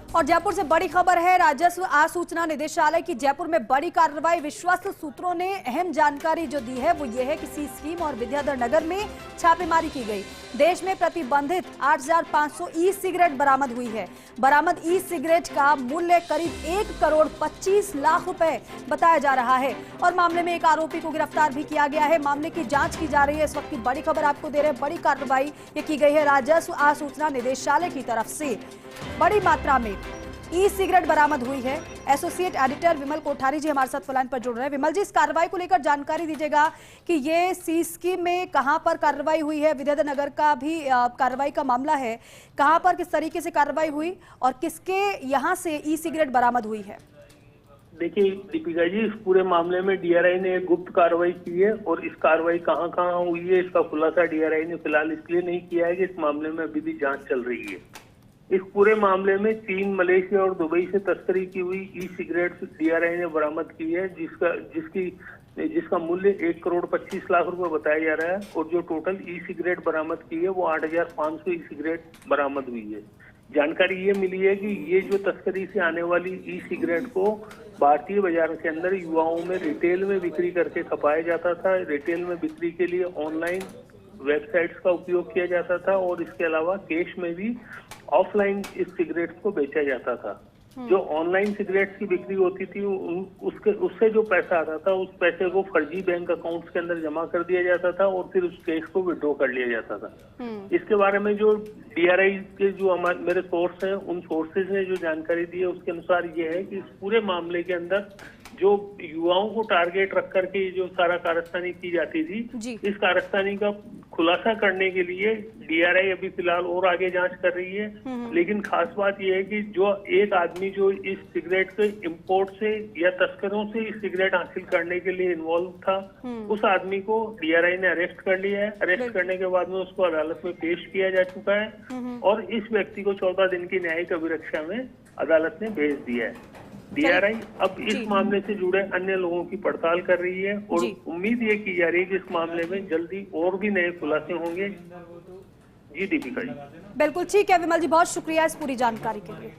और जयपुर से बड़ी खबर है। राजस्व आसूचना निदेशालय की जयपुर में बड़ी कार्रवाई। विश्वस्त सूत्रों ने अहम जानकारी जो दी है वो ये है कि सी स्कीम और विद्याधर नगर में छापेमारी की गई। देश में प्रतिबंधित 8,500 ई सिगरेट बरामद हुई है। बरामद ई सिगरेट का मूल्य करीब 1,25,00,000 रुपए बताया जा रहा है और मामले में एक आरोपी को गिरफ्तार भी किया गया है। मामले की जांच की जा रही है। इस वक्त की बड़ी खबर आपको दे रहे हैं। बड़ी कार्रवाई ये की गई है राजस्व आसूचना निदेशालय की तरफ से। बड़ी मात्रा में ई सिगरेट बरामद हुई है। एसोसिएट एडिटर विमल कोठारी जी हमारे साथ फोन पर जुड़ रहे हैं। विमल जी, इस कार्रवाई को लेकर जानकारी दीजिएगा कि ये सी स्कीम में कहां पर कार्रवाई हुई है। विद्याधर नगर का भी कार्रवाई का मामला है। कहां पर किस तरीके से कार्रवाई हुई और किसके यहां से ई सिगरेट बरामद हुई है? देखिए दीपिका जी, इस पूरे मामले में डीआरआई ने एक गुप्त कार्रवाई की है और इस कार्रवाई कहां कहां हुई है इसका खुलासा डीआरआई ने फिलहाल इसलिए नहीं किया है कि इस मामले में अभी भी जांच चल रही है। इस पूरे मामले में चीन, मलेशिया और दुबई से तस्करी की हुई ई सिगरेट डीआरआई ने बरामद की है, जिसका मूल्य 1,25,00,000 रुपए बताया जा रहा है और जो टोटल ई सिगरेट बरामद की है वो 8,500 ई सिगरेट बरामद हुई है। जानकारी ये मिली है कि ये जो तस्करी से आने वाली ई सिगरेट को भारतीय बाजार के अंदर युवाओं में रिटेल में बिक्री करके खपाया जाता था। रिटेल में बिक्री के लिए ऑनलाइन वेबसाइट्स का उपयोग किया जाता था और इसके अलावा कैश में भी ऑफलाइन इस सिगरेट्स को बेचा जाता था। जो ऑनलाइन सिगरेट्स की बिक्री होती थी उससे जो पैसा आता था उस पैसे को फर्जी बैंक अकाउंट्स के अंदर जमा कर दिया जाता था और फिर उस कैश को विड्रॉ कर लिया जाता था। इसके बारे में जो डीआरआई के जो मेरे सोर्स हैं उन सोर्सेज ने जो जानकारी दी है उसके अनुसार ये है कि इस पूरे मामले के अंदर जो युवाओं को टारगेट रख करके जो सारा कारस्तानी की जाती थी, इस कारस्तानी का खुलासा करने के लिए डीआरआई अभी फिलहाल और आगे जांच कर रही है। लेकिन खास बात यह है कि जो एक आदमी जो इस सिगरेट के इंपोर्ट से या तस्करों से इस सिगरेट हासिल करने के लिए इन्वॉल्व था, उस आदमी को डीआरआई ने अरेस्ट कर लिया है। अरेस्ट करने के बाद में उसको अदालत में पेश किया जा चुका है और इस व्यक्ति को 14 दिन की न्यायिक अभिरक्षा में अदालत ने भेज दिया है। डीआरआई अब इस मामले से जुड़े अन्य लोगों की पड़ताल कर रही है और उम्मीद ये की जा रही है कि इस मामले में जल्दी और भी नए खुलासे होंगे। जी दीपिका जी। बिल्कुल ठीक है विमल जी, बहुत शुक्रिया इस पूरी जानकारी के लिए।